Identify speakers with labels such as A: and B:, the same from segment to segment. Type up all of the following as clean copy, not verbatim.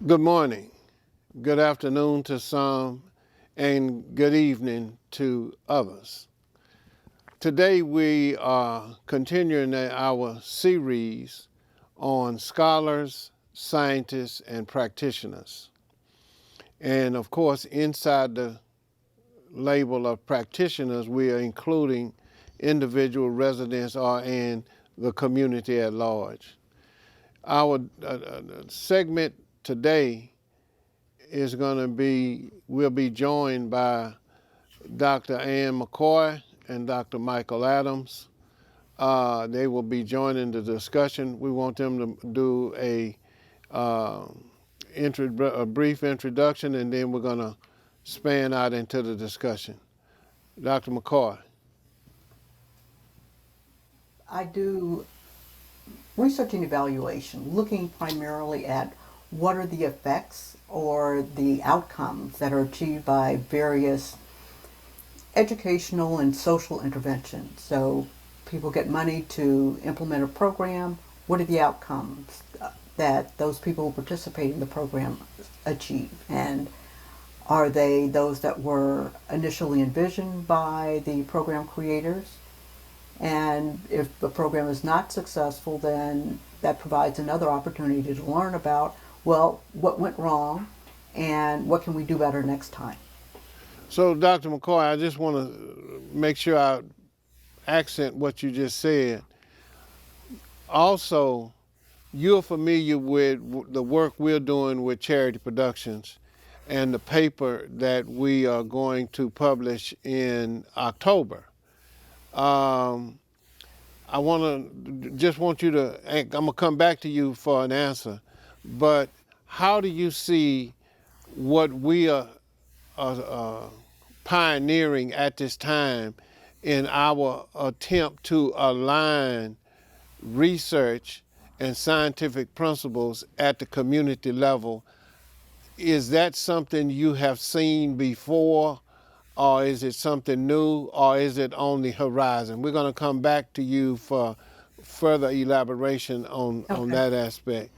A: Good morning, good afternoon to some, and good evening to others. Today we are continuing our series on scholars, scientists, and practitioners. And of course, inside the label of practitioners, we are including individual residents or in the community at large. Our segment today is going to be, we'll be joined by Dr. McCoy and Dr. Michael Adams. They will be joining the discussion. We want them to do a brief introduction, and then we're going to span out into the discussion. Dr. McCoy.
B: I do research and evaluation, looking primarily at what are the effects or the outcomes that are achieved by various educational and social interventions. So people get money to implement a program. What are the outcomes that those people who participate in the program achieve? And are they those that were initially envisioned by the program creators? And if the program is not successful, then that provides another opportunity to learn about, well, what went wrong and what can we do better next time?
A: So, Dr. McCoy, I just want to make sure I accent what you just said. Also, you're familiar with the work we're doing with Charity Productions and the paper that we are going to publish in October. I want you to, I'm going to come back to you for an answer, but how do you see what we are pioneering at this time in our attempt to align research and scientific principles at the community level? Is that something you have seen before, or is it something new, or is it on the horizon? We're going to come back to you for further elaboration on that aspect.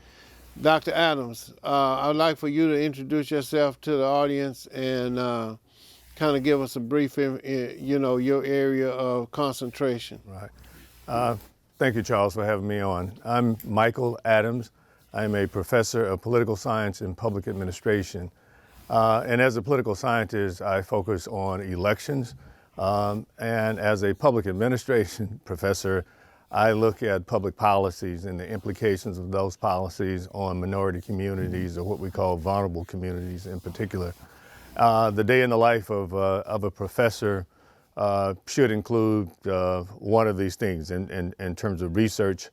A: Dr. Adams, I'd like for you to introduce yourself to the audience and kind of give us a brief, your area of concentration.
C: Right. Thank you, Charles, for having me on. I'm Michael Adams. I'm a professor of political science and public administration. And as a political scientist, I focus on elections. And as a public administration professor, I look at public policies and the implications of those policies on minority communities, or what we call vulnerable communities in particular. The day in the life of a professor should include one of these things in terms of research,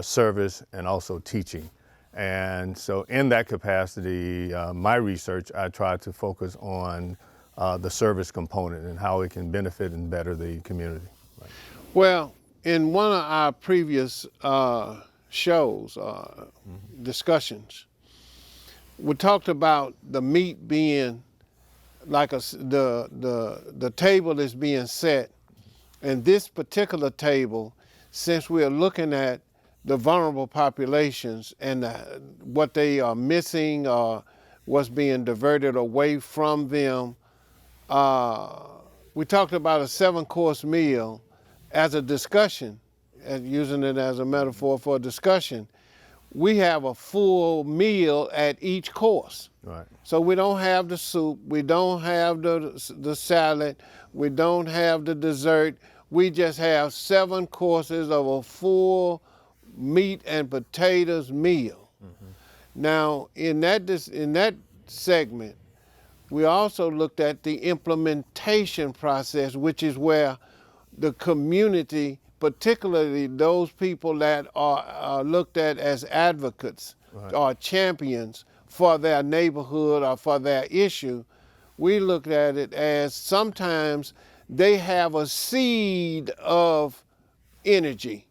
C: service, and also teaching. And so in that capacity, my research, I try to focus on the service component and how it can benefit and better the community. Right.
A: Well, in one of our previous shows, discussions, we talked about the meat being like the table is being set, and this particular table, since we are looking at the vulnerable populations and what they are missing or what's being diverted away from them, we talked about a 7-course meal as a discussion, and using it as a metaphor for a discussion. We have a full meal at each course.
C: Right.
A: So we don't have the soup, we don't have the salad, we don't have the dessert. We just have 7 courses of a full meat and potatoes meal. Mm-hmm. Now, in that segment, we also looked at the implementation process, which is where the community particularly those people that are looked at as advocates or champions for their neighborhood or for their issue, we look at it as sometimes they have a seed of energy,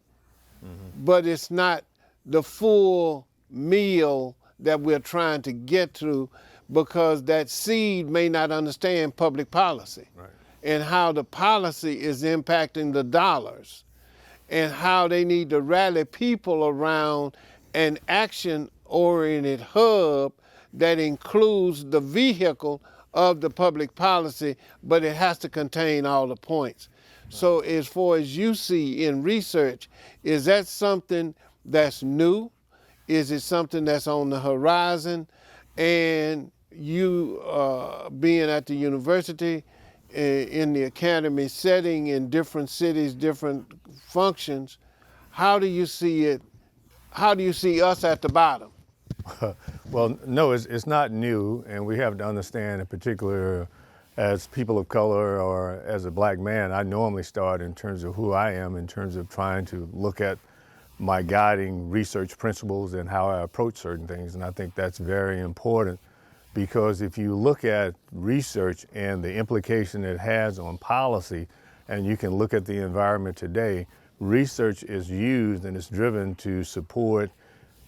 A: but it's not the full meal that we're trying to get to, because that seed may not understand public policy and how the policy is impacting the dollars and how they need to rally people around an action-oriented hub that includes the vehicle of the public policy, but it has to contain all the points. So as far as you see in research, is that something that's new? Is it something that's on the horizon? And you being at the university, in the academy setting, in different cities, different functions, how do you see it? How do you see us at the bottom?
C: Well, no, it's not new, and we have to understand, in particular, as people of color or as a black man, I normally start in terms of who I am, in terms of trying to look at my guiding research principles and how I approach certain things. And I think that's very important, because if you look at research and the implication it has on policy, and you can look at the environment today, research is used and is driven to support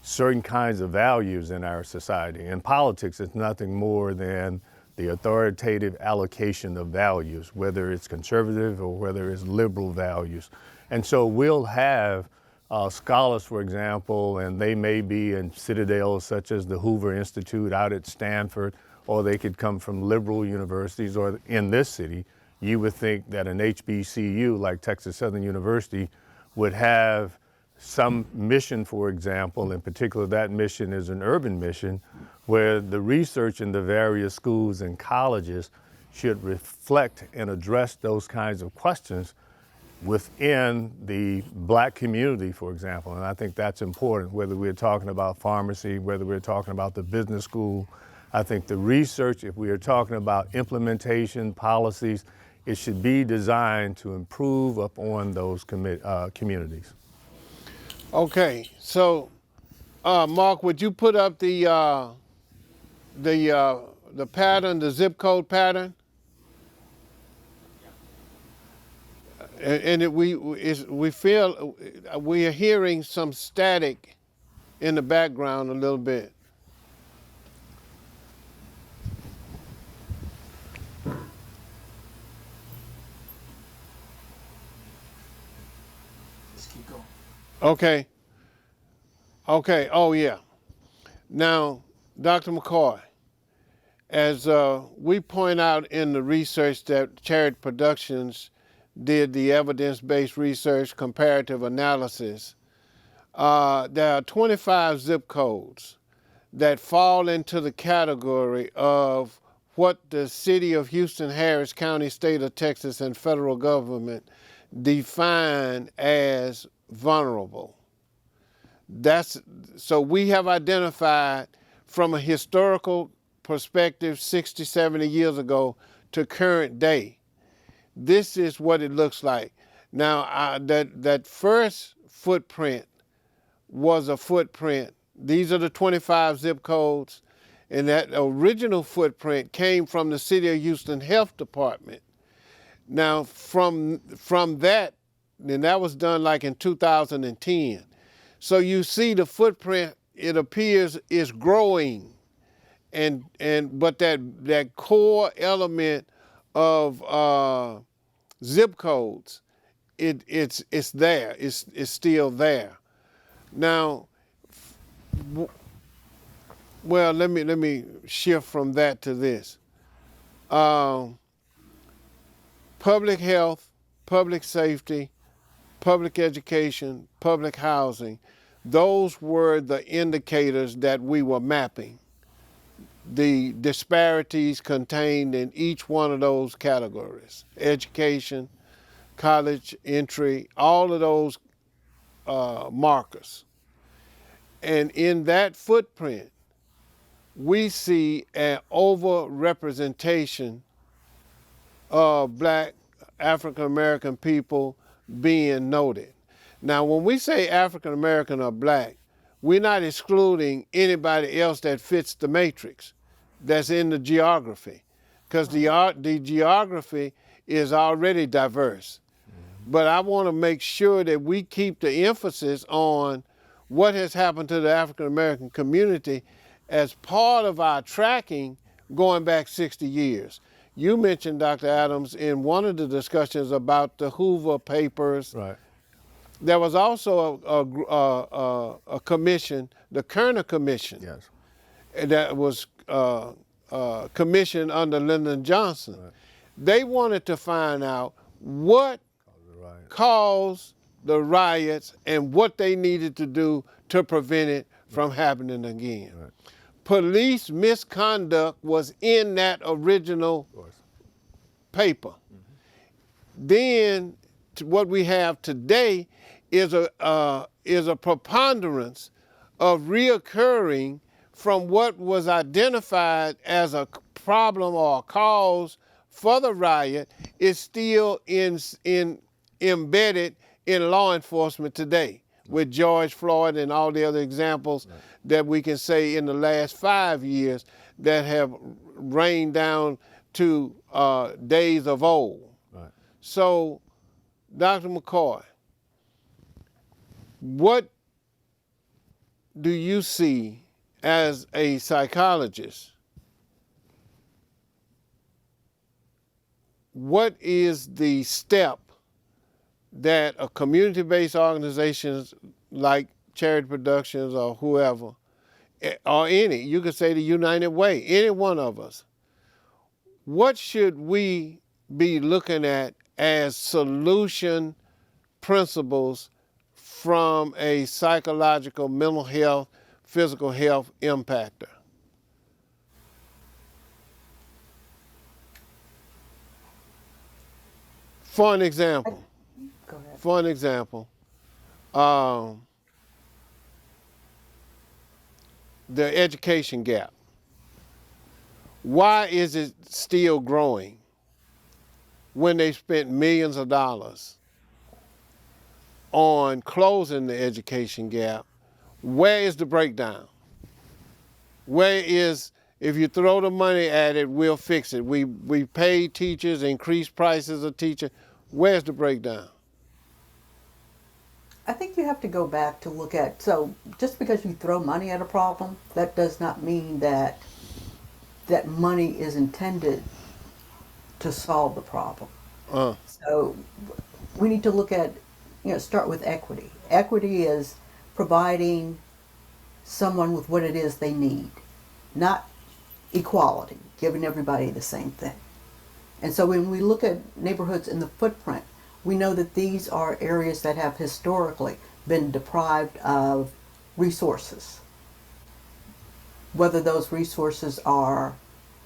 C: certain kinds of values in our society. In politics, it's nothing more than the authoritative allocation of values, whether it's conservative or whether it's liberal values. And so we'll have scholars, for example, and they may be in citadels such as the Hoover Institute out at Stanford, or they could come from liberal universities, or in this city, you would think that an HBCU like Texas Southern University would have some mission, for example. In particular, that mission is an urban mission where the research in the various schools and colleges should reflect and address those kinds of questions within the black community, for example. And I think that's important, whether we're talking about pharmacy, whether we're talking about the business school. I think the research, if we are talking about implementation policies, it should be designed to improve upon those communities.
A: Okay, so Mark, would you put up the pattern, the zip code pattern? And we feel we are hearing some static in the background a little bit.
D: Just keep going.
A: Okay. Okay. Oh yeah. Now, Dr. McCoy, as we point out in the research that Chariot Productions did, the evidence-based research comparative analysis, there are 25 zip codes that fall into the category of what the city of Houston, Harris County, state of Texas, and federal government define as vulnerable. So we have identified from a historical perspective 60, 70 years ago to current day. This is what it looks like. Now, that first footprint was a footprint. These are the 25 zip codes, and that original footprint came from the City of Houston Health Department. Now, from that, and that was done like in 2010. So you see the footprint, it appears, is growing, but that core element of zip codes, it's there. It's still there. Now, well, let me shift from that to this. Public health, public safety, public education, public housing, those were the indicators that we were mapping. The disparities contained in each one of those categories: education, college entry, all of those markers. And in that footprint, we see an overrepresentation of black African American people being noted. Now, when we say African American or black, we're not excluding anybody else that fits the matrix that's in the geography, because the geography is already diverse. But I want to make sure that we keep the emphasis on what has happened to the African American community as part of our tracking going back 60 years. You mentioned, Dr. Adams, in one of the discussions about the Hoover Papers.
C: Right.
A: There was also a commission, the Kerner Commission,
C: Yes.
A: that was commissioned under Lyndon Johnson.
C: Right.
A: They wanted to find out what caused the riots and what they needed to do to prevent it from happening again.
C: Right.
A: Police misconduct was in that original paper. Then what we have today is a preponderance of reoccurring from what was identified as a problem or a cause for the riot is still embedded in law enforcement today, with George Floyd and all the other examples that we can say in the last 5 years that have rained down to days of old.
C: Right.
A: So, Dr. McCoy, what do you see as a psychologist? What is the step that a community-based organizations like Charity Productions or whoever, or any, you could say the United Way, any one of us, what should we be looking at as solution principles from a psychological, mental health, physical health impactor? For an example,
B: Go ahead.
A: for an example, the education gap. Why is it still growing when they spent millions of dollars on closing the education gap? Where is the breakdown? Where is, if you throw the money at it, we'll fix it. We pay teachers, increase prices of teachers. Where's the breakdown?
B: I think you have to go back to look at, so just because you throw money at a problem, that does not mean that that money is intended to solve the problem. So we need to look at, start with equity. Equity is providing someone with what it is they need, not equality, giving everybody the same thing. And so when we look at neighborhoods in the footprint, we know that these are areas that have historically been deprived of resources. Whether those resources are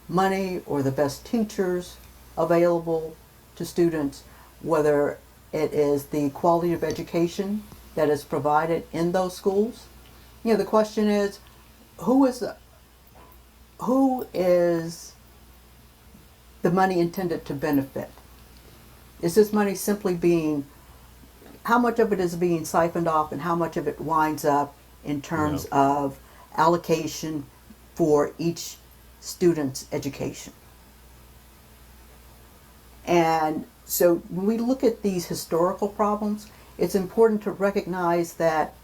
B: money or the best teachers available to students, whether it is the quality of education that is provided in those schools. The question is, who is the money intended to benefit? Is this money simply how much of it is being siphoned off and how much of it winds up in terms of allocation for each student's education? And so when we look at these historical problems, it's important to recognize that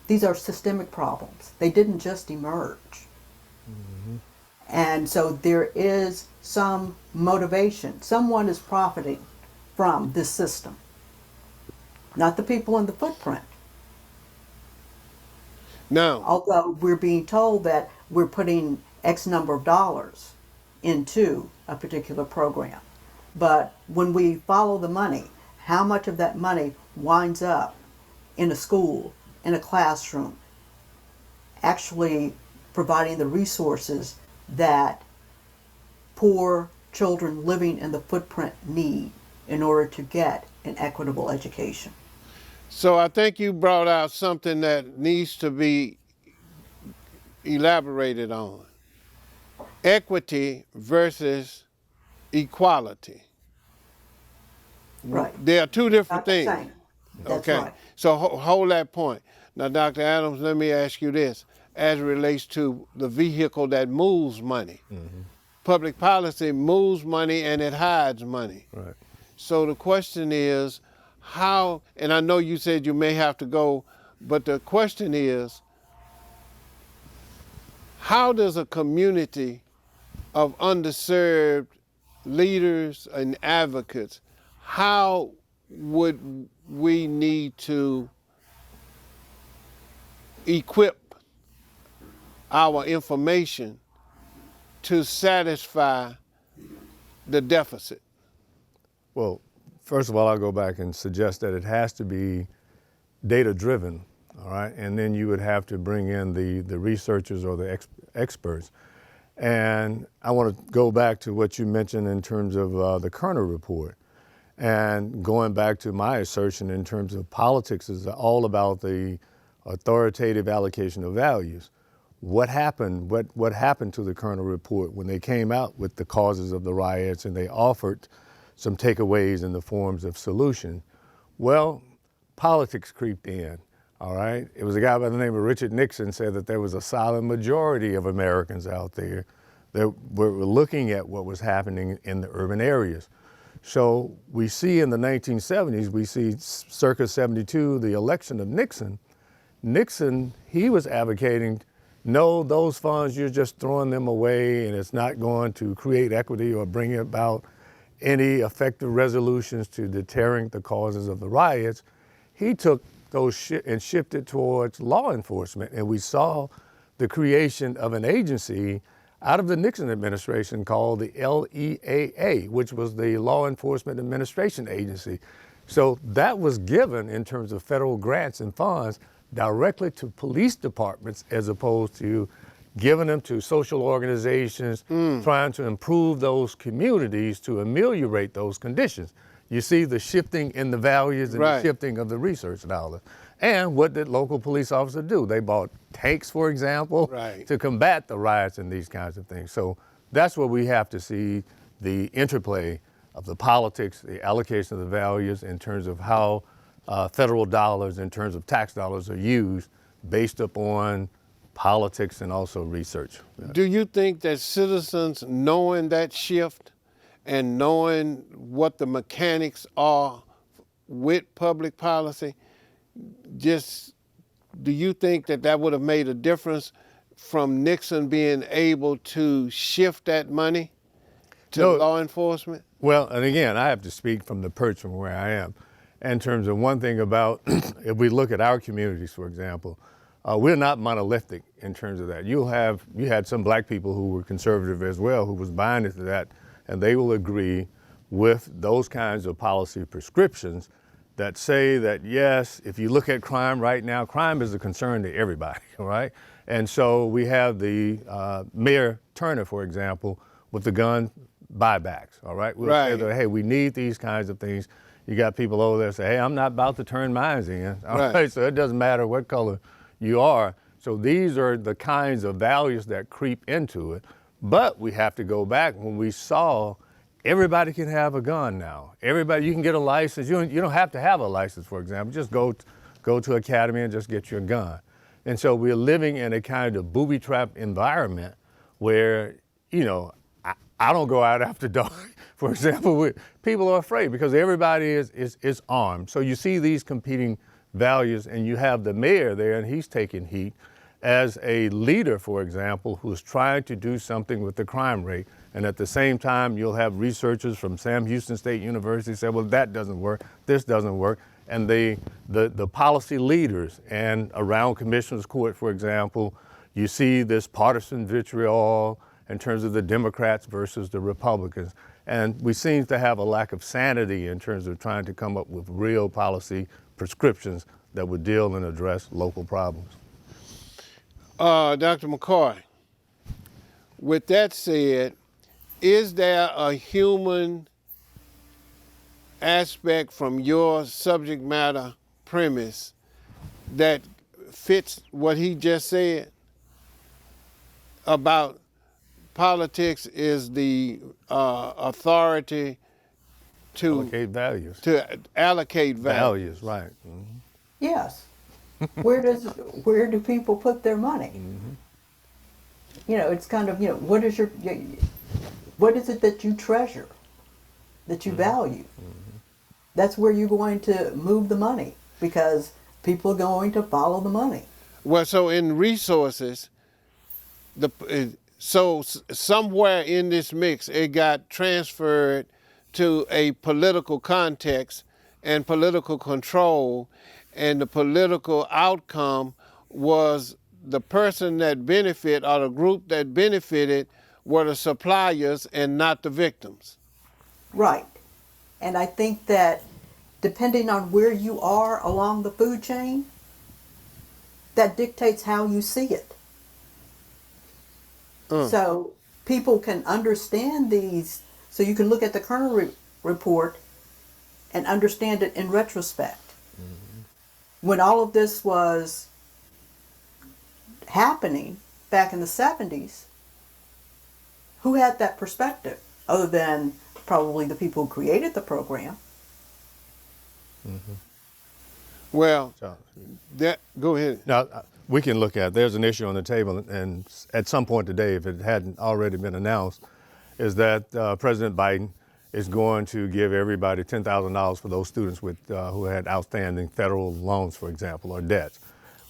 B: these are systemic problems. They didn't just emerge. Mm-hmm. And so there is some motivation. Someone is profiting from this system, not the people in the footprint.
A: No.
B: Although we're being told that we're putting X number of dollars into a particular program. But when we follow the money, how much of that money winds up in a school, in a classroom, actually providing the resources that poor children living in the footprint need in order to get an equitable education?
A: So I think you brought out something that needs to be elaborated on. Equity versus equality.
B: Right.
A: They are two different
B: Not the
A: things.
B: same. That's
A: Okay.
B: right.
A: So hold that point. Now, Dr. Adams, let me ask you this, as it relates to the vehicle that moves money. Public policy moves money and it hides money.
C: Right.
A: So the question is how, and I know you said you may have to go, but the question is, how does a community of underserved leaders and advocates, how would we need to equip our information to satisfy the deficit?
C: Well, first of all, I'll go back and suggest that it has to be data-driven, all right? And then you would have to bring in the researchers or the experts. And I want to go back to what you mentioned in terms of the Kerner report. And going back to my assertion in terms of politics is all about the authoritative allocation of values. What happened? What happened to the Kerner report when they came out with the causes of the riots and they offered some takeaways in the forms of solution? Well, politics creeped in, all right? It was a guy by the name of Richard Nixon said that there was a silent majority of Americans out there that were looking at what was happening in the urban areas. So we see in the 1970s, we see circa 72, the election of Nixon. Nixon, he was advocating, no, those funds, you're just throwing them away and it's not going to create equity or bring about any effective resolutions to deterring the causes of the riots. He took those and shifted towards law enforcement, and we saw the creation of an agency out of the Nixon administration called the LEAA, which was the Law Enforcement Administration Agency. So that was given in terms of federal grants and funds directly to police departments as opposed to giving them to social organizations, trying to improve those communities to ameliorate those conditions. You see the shifting in the values and the shifting of the research dollars. And what did local police officers do? They bought tanks, for example, to combat the riots and these kinds of things. So that's where we have to see the interplay of the politics, the allocation of the values in terms of how federal dollars, in terms of tax dollars, are used based upon politics and also research.
A: Do you think that citizens knowing that shift and knowing what the mechanics are with public policy, do you think that that would have made a difference from Nixon being able to shift that money to law enforcement?
C: Well, and again, I have to speak from the perch from where I am in terms of one thing about, if we look at our communities, for example, we're not monolithic in terms of that. You had some black people who were conservative as well who was buying into that, and they will agree with those kinds of policy prescriptions that say that, yes, if you look at crime right now, crime is a concern to everybody, all right? And so we have the Mayor Turner, for example, with the gun buybacks, all right? We'll say that, hey, we need these kinds of things. You got people over there say, hey, I'm not about to turn mines in, all right? So it doesn't matter what color you are. So these are the kinds of values that creep into it. But we have to go back when we saw everybody can have a gun now. Everybody, you can get a license. You don't have to have a license, for example. Just go to academy and just get your gun. And so we're living in a kind of booby trap environment where, you know, I don't go out after dark. For example, people are afraid because everybody is armed. So you see these competing values, and you have the mayor there, and he's taking heat as a leader, for example, who's trying to do something with the crime rate. And at the same time, you'll have researchers from Sam Houston State University say, well, that doesn't work, this doesn't work. And the policy leaders and around Commissioner's Court, for example, you see this partisan vitriol in terms of the Democrats versus the Republicans. And we seem to have a lack of sanity in terms of trying to come up with real policy prescriptions that would deal and address local problems.
A: Dr. McCoy, with that said, is there a human aspect from your subject matter premise that fits what he just said about politics is the authority to
C: allocate values.
A: To allocate values.
C: Values, right. Mm-hmm.
B: Yes. Where do people put their money? You know, it's kind of, you know, what is it that you treasure, that you value? That's where you're going to move the money, because people are going to follow the money.
A: Well, so in resources, somewhere in this mix, it got transferred to a political context and political control, and the political outcome was the person that benefited, or the group that benefited, were the suppliers and not the victims.
B: Right. And I think that depending on where you are along the food chain, that dictates how you see it. So people can understand these, so you can look at the Kerner report and understand it in retrospect. When all of this was happening back in the 70s, who had that perspective other than probably the people who created the program?
A: Well,
C: So,
A: go ahead.
C: now, we can look at, there's an issue on the table, and at some point today, if it hadn't already been announced, is that President Biden is going to give everybody $10,000 for those students with who had outstanding federal loans, for example, or debts.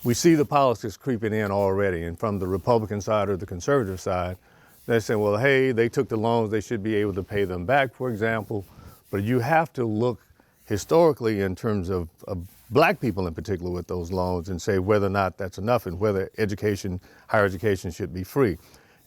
C: We see the politics creeping in already, and from the Republican side or the conservative side, they're saying, well, hey, they took the loans, they should be able to pay them back, for example. But you have to look historically in terms of black people in particular with those loans and say whether or not that's enough, and whether higher education should be free.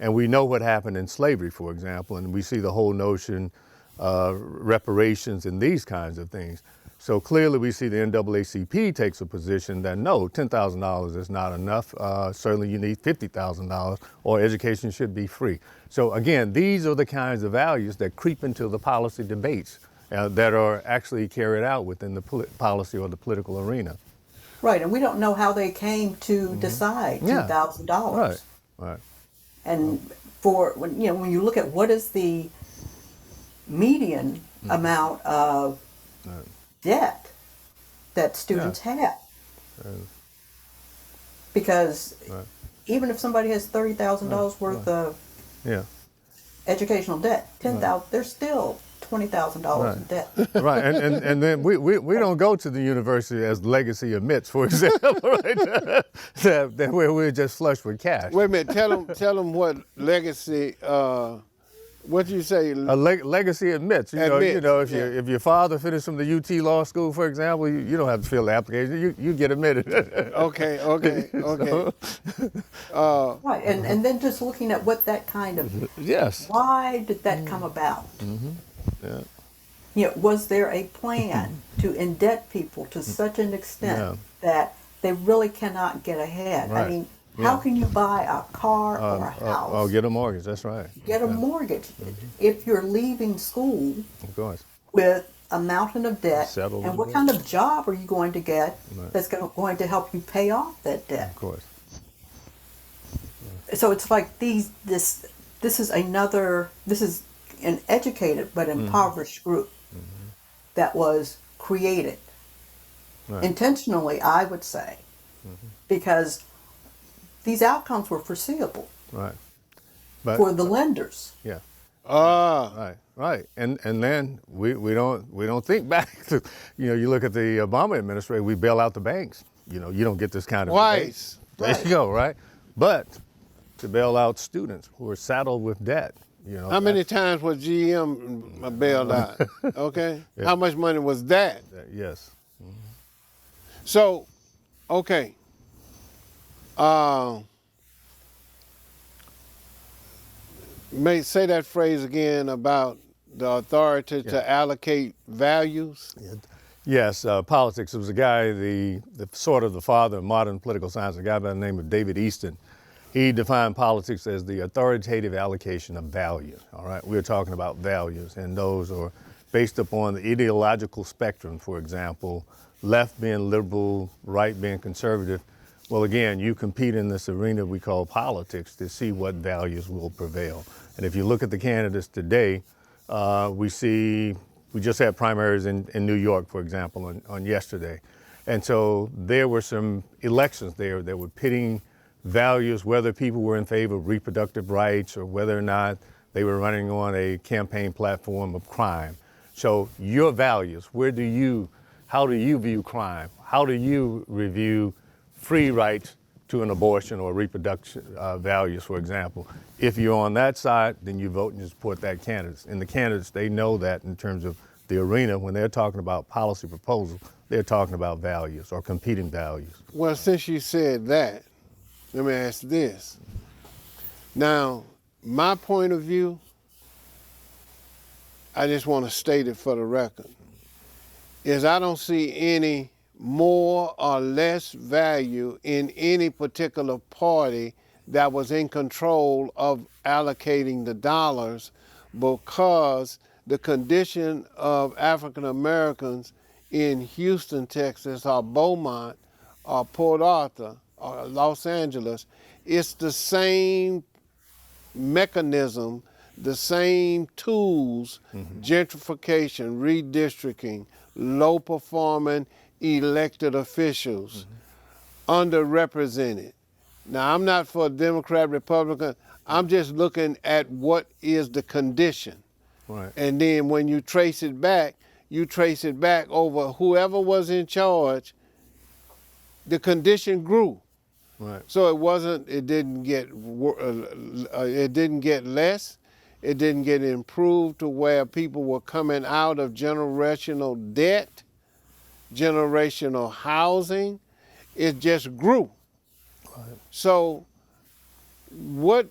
C: And we know what happened in slavery, for example, and we see the whole notion reparations and these kinds of things. So clearly we see the NAACP takes a position that no, $10,000 is not enough. Certainly you need $50,000, or education should be free. So again, these are the kinds of values that creep into the policy debates that are actually carried out within the policy or the political arena.
B: Right, and we don't know how they came to decide
C: Yeah.
B: $2,000.
C: Right, right.
B: And when you look at what is the median amount of debt that students have, because even if somebody has $30,000 worth of educational debt, $10,000, they're still $20,000 in debt.
C: Right, and then we don't go to the university as legacy admits, for example, right? that where we're just flush with cash.
A: Wait a minute. Tell them what legacy. What you say?
C: Legacy admits. You know, if your father finished from the UT Law School, for example, you don't have to fill the application. You get admitted.
A: Okay.
B: Right, and then just looking at what that kind of
C: Yes.
B: why did that come about?
C: Yeah.
B: You know, was there a plan to indebt people to such an extent that they really cannot get ahead?
C: Right.
B: I mean, how can you buy a car or a house?
C: Oh, get a mortgage. That's right.
B: Get a mortgage if you're leaving school
C: Of course.
B: with a mountain of debt.
C: Settled
B: And
C: with
B: what
C: debt.
B: kind of job are you going to get that's going to help you pay off that debt?
C: Of course.
B: So it's like this is an educated but impoverished group that was created intentionally, I would say, because these outcomes were foreseeable
C: Right. But
B: for the lenders.
C: yeah.
A: Ah.
C: Right. And then we don't think back to, you look at the Obama administration, we bail out the banks. You don't get this kind of
A: Twice.
C: debate. There you go, right? But to bail out students who are saddled with debt.
A: How many times was GM bailed out? Okay. How much money was that?
C: Yes.
A: So, okay. May say that phrase again about the authority to allocate values.
C: Yes, politics. It was a guy, the sort of the father of modern political science, a guy by the name of David Easton. He defined politics as the authoritative allocation of value. All right, we're talking about values, and those are based upon the ideological spectrum. For example, left being liberal, right being conservative. Well, again, you compete in this arena we call politics to see what values will prevail. And if you look at the candidates today, we just had primaries in New York, for example, on yesterday. And so there were some elections there that were pitting values, whether people were in favor of reproductive rights or whether or not they were running on a campaign platform of crime. So your values, how do you view crime? How do you review free rights to an abortion or reproduction values, for example? If you're on that side, then you vote and you support that candidate. And the candidates, they know that in terms of the arena, when they're talking about policy proposals, they're talking about values or competing values.
A: Well, since you said that, let me ask this. Now, my point of view, I just want to state it for the record, is I don't see any more or less value in any particular party that was in control of allocating the dollars, because the condition of African Americans in Houston, Texas, or Beaumont, or Port Arthur, or Los Angeles, it's the same mechanism, the same tools, gentrification, redistricting, low performing elected officials, underrepresented. Now, I'm not for Democrat, Republican, I'm just looking at what is the condition.
C: Right.
A: And then when you trace it back over whoever was in charge, the condition grew.
C: Right.
A: So it didn't get less, it didn't get improved to where people were coming out of generational debt, generational housing. It just grew.
C: Right.
A: So what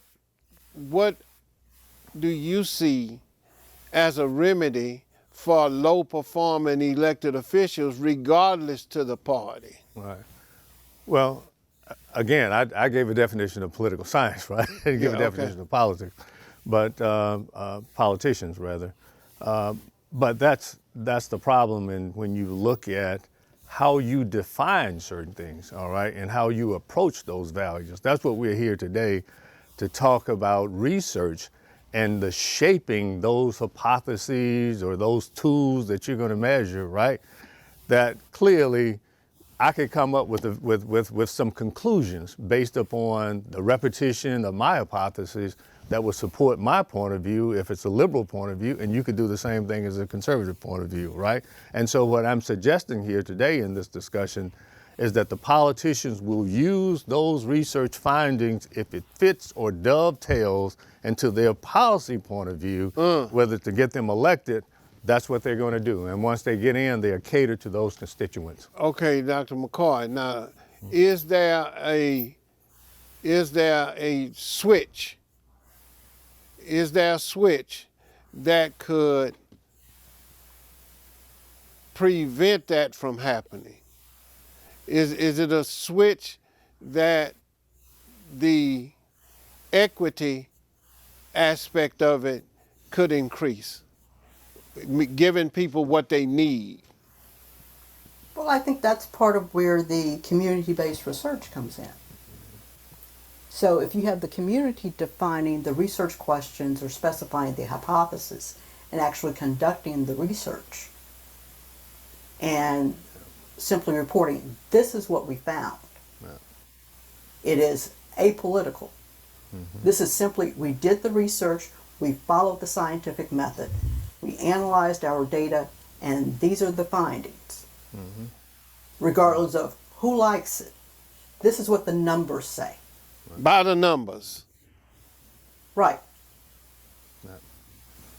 A: do you see as a remedy for low performing elected officials, regardless to the party?
C: Right. Well, again, I gave a definition of political science, right? I didn't give a definition of politics, but politicians rather. But that's the problem, and when you look at how you define certain things, all right, and how you approach those values. That's what we're here today to talk about research and the shaping those hypotheses or those tools that you're going to measure, right? That clearly I could come up with some conclusions based upon the repetition of my hypotheses that would support my point of view if it's a liberal point of view, and you could do the same thing as a conservative point of view, right? And so what I'm suggesting here today in this discussion is that the politicians will use those research findings if it fits or dovetails into their policy point of view, whether to get them elected. That's what they're going to do. And once they get in, they'll cater to those constituents.
A: Okay, Dr. McCoy. Now, is there a switch? Is there a switch that could prevent that from happening? Is it a switch that the equity aspect of it could increase, giving people what they need?
B: Well, I think that's part of where the community-based research comes in. So if you have the community defining the research questions or specifying the hypothesis and actually conducting the research and simply reporting, this is what we found.
C: Yeah.
B: It is apolitical. This is simply, we did the research, we followed the scientific method, we analyzed our data, and these are the findings. Regardless of who likes it. This is what the numbers say.
A: By the numbers.
B: Right.
C: Yeah.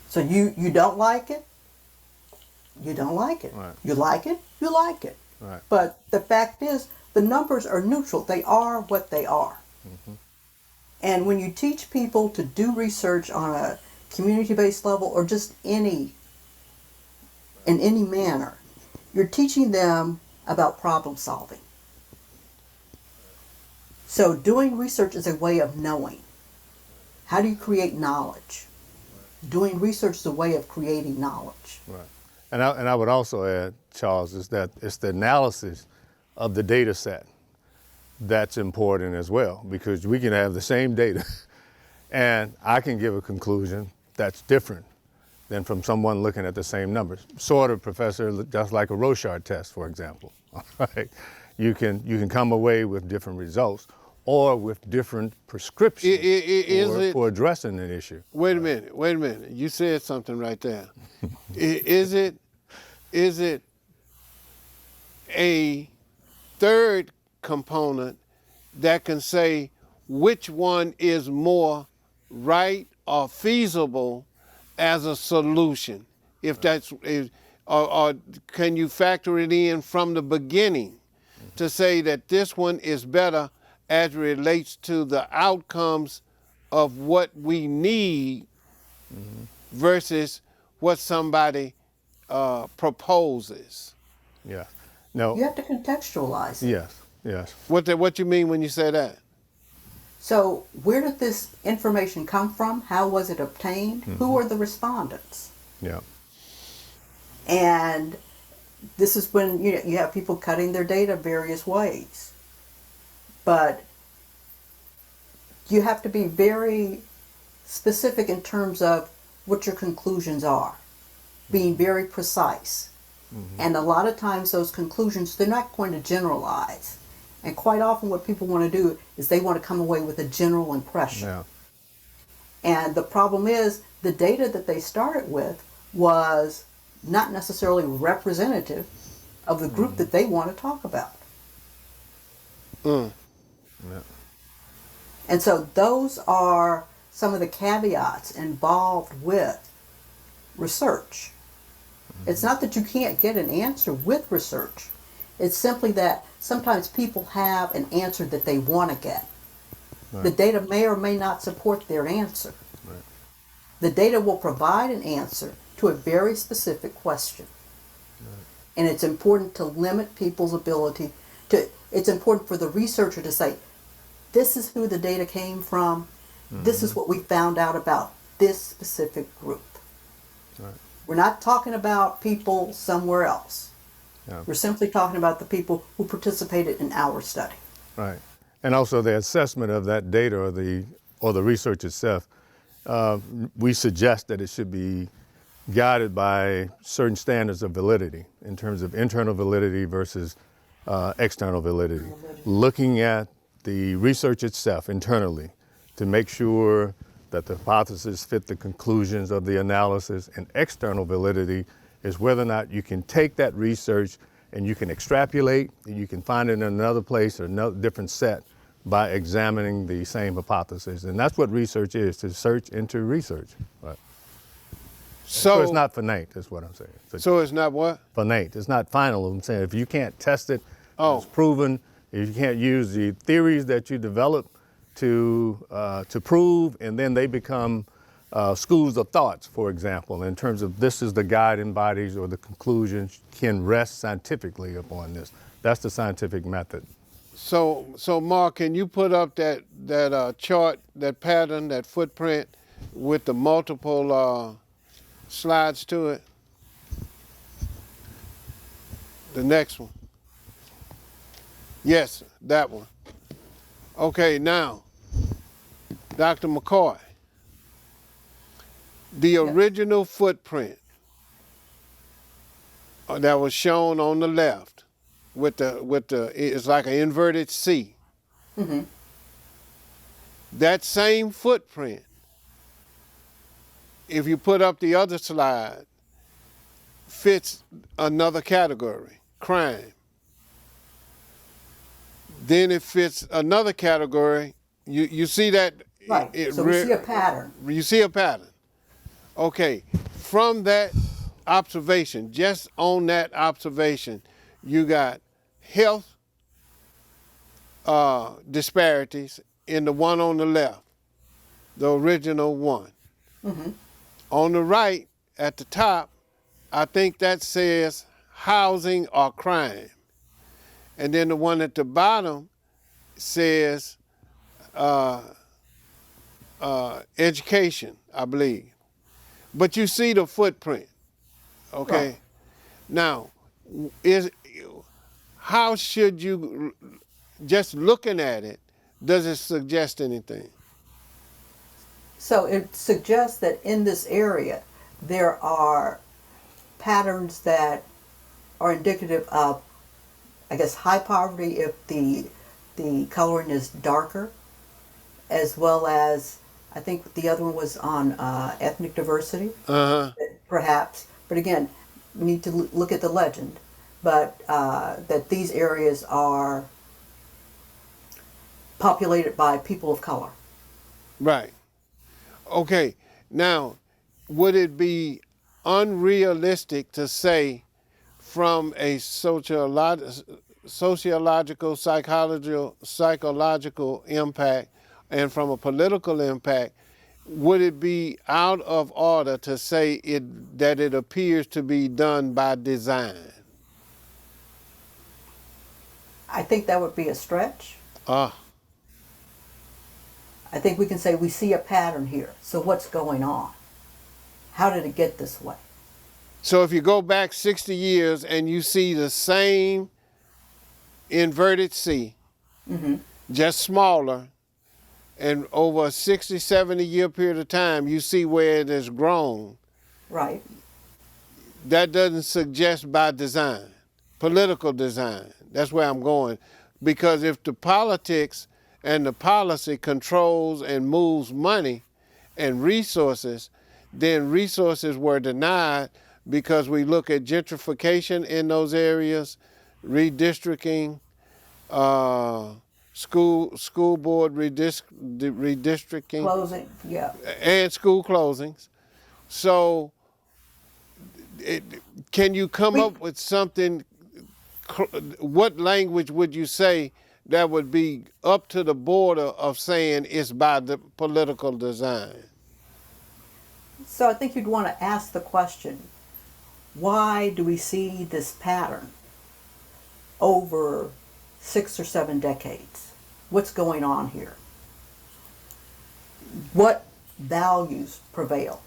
B: So you don't like it, you don't like it.
C: Right.
B: You like it, you like it.
C: Right.
B: But the fact is, the numbers are neutral. They are what they are. And when you teach people to do research on a community-based level or just in any manner, you're teaching them about problem solving. So doing research is a way of knowing. How do you create knowledge? Doing research is a way of creating knowledge.
C: Right. And I would also add, Charles, is that it's the analysis of the data set that's important as well, because we can have the same data and I can give a conclusion that's different than from someone looking at the same numbers. Sort of, Professor, just like a Rorschach test, for example. right? You can come away with different results or with different prescriptions for addressing an issue.
A: Wait a minute. You said something right there. Is it a third component that can say which one is more right or feasible as a solution? If that's, or can you factor it in from the beginning to say that this one is better as it relates to the outcomes of what we need versus what somebody proposes?
C: Yeah. No.
B: You have to contextualize it.
C: Yes.
A: What you mean when you say that?
B: So where did this information come from? How was it obtained? Who were the respondents?
C: Yeah.
B: And this is when you have people cutting their data various ways. But you have to be very specific in terms of what your conclusions are, being very precise. And a lot of times those conclusions, they're not going to generalize. And quite often what people want to do is they want to come away with a general impression.
C: Yeah.
B: And the problem is the data that they started with was not necessarily representative of the group that they want to talk about.
C: Yeah.
B: And so those are some of the caveats involved with research. It's not that you can't get an answer with research. It's simply that sometimes people have an answer that they want to get.
C: Right.
B: The data may or may not support their answer.
C: Right.
B: The data will provide an answer to a very specific question.
C: Right.
B: And it's important to limit people's ability to, it's important for the researcher to say, this is who the data came from, this is what we found out about this specific group.
C: Right.
B: We're not talking about people somewhere else.
C: Yeah.
B: We're simply talking about the people who participated in our study.
C: Right. And also the assessment of that data or the research itself, we suggest that it should be guided by certain standards of validity in terms of internal validity versus external validity. Looking at the research itself internally to make sure that the hypothesis fit the conclusions of the analysis, and external validity is whether or not you can take that research and you can extrapolate, and you can find it in another place or another different set by examining the same hypothesis. And that's what research is, to search into research. Right. So it's not finite, is what I'm saying.
A: So it's not what?
C: Finite. It's not final. I'm saying if you can't test it, it's
A: Oh.
C: proven. If you can't use the theories that you develop to prove, and then they become schools of thoughts, for example, in terms of this is the guiding bodies or the conclusions can rest scientifically upon this. That's the scientific method.
A: So Mark, can you put up that chart, that pattern, that footprint with the multiple slides to it? The next one. Yes, that one. Okay, now, Dr. McCoy, the original footprint that was shown on the left with the it's like an inverted C.
B: Mm-hmm.
A: That same footprint, if you put up the other slide, fits another category, crime. Then it fits another category. You see that?
B: Right. So we see a pattern.
A: You see a pattern. Okay. From that observation, just on that observation, you got health disparities in the one on the left, the original one.
B: Mm-hmm.
A: On the right, at the top, I think that says housing or crime. And then the one at the bottom says education, I believe. But you see the footprint, okay?
B: Right.
A: Now, how should you, just looking at it, does it suggest anything?
B: So it suggests that in this area there are patterns that are indicative of I guess, high poverty if the coloring is darker, as well as I think the other one was on ethnic diversity,
A: Uh-huh.
B: perhaps. But again, we need to look at the legend. But that these areas are populated by people of color.
A: Right. Okay. Now, would it be unrealistic to say from a sociological, psychological impact and from a political impact, would it be out of order to say that it appears to be done by design?
B: I think that would be a stretch.
A: Ah,
B: I think we can say we see a pattern here. So what's going on? How did it get this way?
A: so if you go back 60 years and you see the same inverted C, just smaller, and over a 60, 70 year period of time, you see where it has grown.
B: Right.
A: That doesn't suggest by design, political design. That's where I'm going. Because if the politics and the policy controls and moves money and resources, then resources were denied because we look at gentrification in those areas, redistricting, school board redistricting,
B: Closing, yeah.
A: and school closings. So can you come up with something, what language would you say that would be up to the border of saying it's by the political design?
B: So I think you'd want to ask the question, why do we see this pattern over 6 or 7 decades? What's going on here? What values prevail?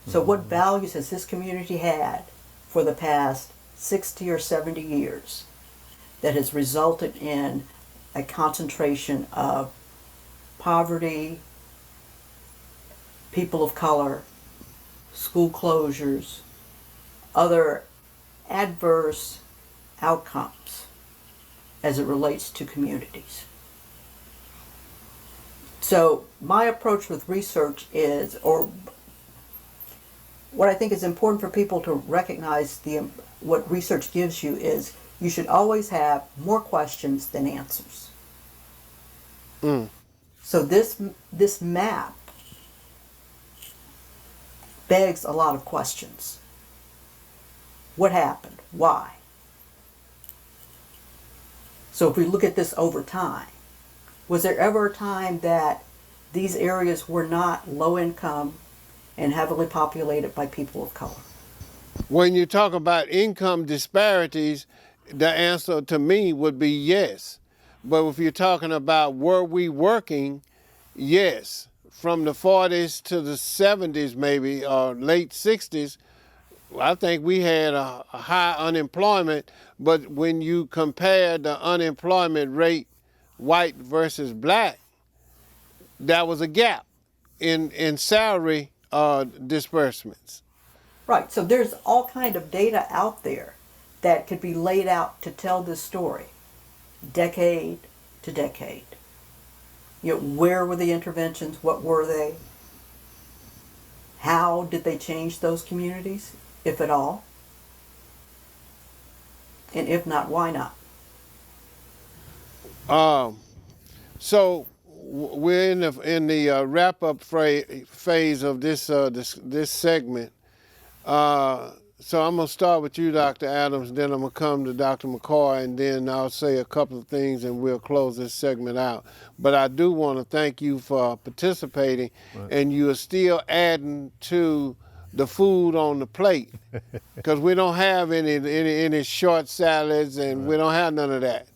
B: So what values has this community had for the past 60 or 70 years that has resulted in a concentration of poverty, people of color, school closures, other adverse outcomes as it relates to communities? So my approach with research is, or what I think is important for people to recognize, what research gives you is you should always have more questions than answers. So this map begs a lot of questions. What happened? Why? So if we look at this over time, was there ever a time that these areas were not low income and heavily populated by people of color?
A: When you talk about income disparities, the answer to me would be yes. But if you're talking about were we working, yes. From the 40s to the 70s maybe, or late 60s, I think we had a high unemployment, but when you compare the unemployment rate, white versus black, that was a gap in salary disbursements.
B: Right, so there's all kind of data out there that could be laid out to tell this story, decade to decade. You know, where were the interventions? What were they? How did they change those communities, if at all? And if not, why not?
A: So we're in the wrap up phase of this segment. So I'm gonna start with you, Dr. Adams, then I'm gonna come to Dr. McCoy, and then I'll say a couple of things and we'll close this segment out. But I do want to thank you for participating, and you are still adding to the food on the plate, because we don't have any short salads, and we don't have none of that.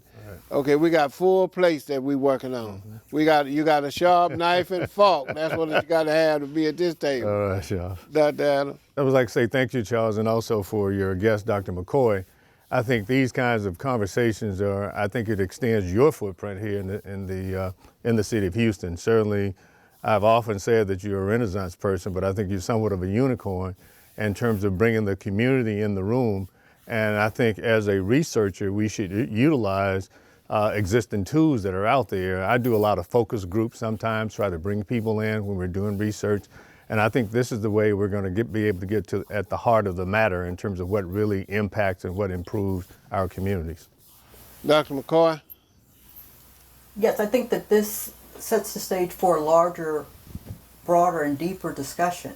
A: Okay, we got full plates that we working on. You got a sharp knife and fork. That's what you got to have to be at this table.
C: All right, Charles.
A: Dr. Adams.
C: I would like to say thank you, Charles, and also for your guest, Dr. McCoy. I think these kinds of conversations I think it extends your footprint here in the city of Houston. Certainly, I've often said that you're a Renaissance person, but I think you're somewhat of a unicorn in terms of bringing the community in the room And I think as a researcher, we should utilize existing tools that are out there. I do a lot of focus groups sometimes, try to bring people in when we're doing research. And I think this is the way we're going to be able to get to at the heart of the matter in terms of what really impacts and what improves our communities.
A: Dr. McCoy?
B: Yes, I think that this sets the stage for a larger, broader, and deeper discussion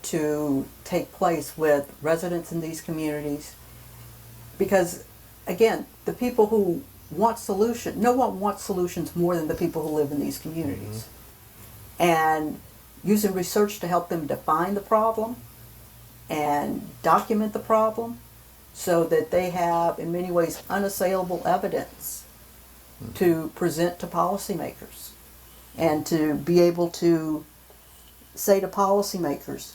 B: to take place with residents in these communities. Because, again, the people who want solutions, no one wants solutions more than the people who live in these communities. Mm-hmm. And using research to help them define the problem and document the problem so that they have, in many ways, unassailable evidence to present to policymakers and to be able to say to policymakers,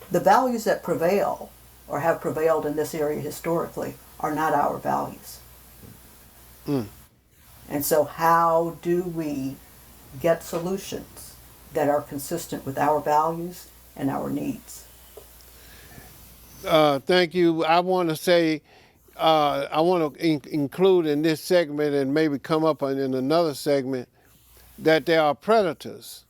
B: the values that prevail or have prevailed in this area historically are not our values. Mm. And so how do we get solutions that are consistent with our values and our needs?
A: Thank you. I want to say, I want to include in this segment and maybe come up in another segment that there are predators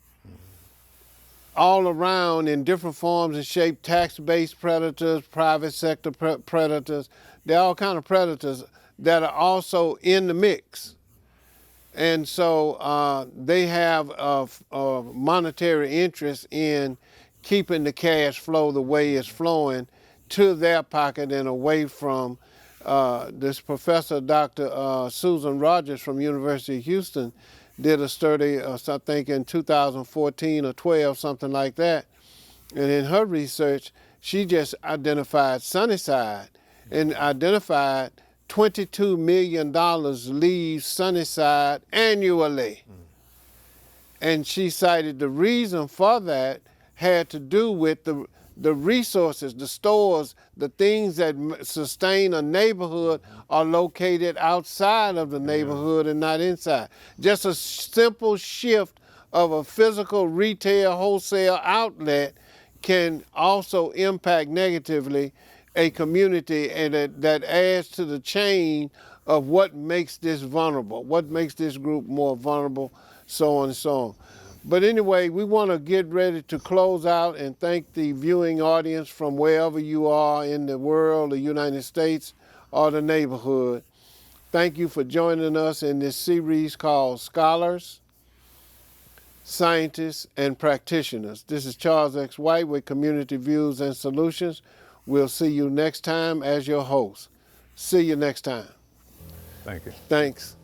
A: all around in different forms and shapes, tax-based predators, private sector predators. There are all kinds of predators that are also in the mix. And so they have a monetary interest in keeping the cash flow the way it's flowing to their pocket and away from this professor, Dr. Susan Rogers from University of Houston, did a study, I think in 2014 or 12, something like that. And in her research, she just identified Sunnyside and identified $22 million leaves Sunnyside annually. And she cited the reason for that had to do with the resources, the stores, the things that sustain a neighborhood are located outside of the neighborhood and not inside. Just a simple shift of a physical retail wholesale outlet can also impact negatively a community, and that adds to the chain of what makes this vulnerable, what makes this group more vulnerable, so on and so on. But anyway, we want to get ready to close out and thank the viewing audience from wherever you are in the world, the United States, or the neighborhood. Thank you for joining us in this series called Scholars, Scientists, and Practitioners. This is Charles X. White with Community Views and Solutions. We'll see you next time as your host. See you next time.
C: Thank you.
A: Thanks.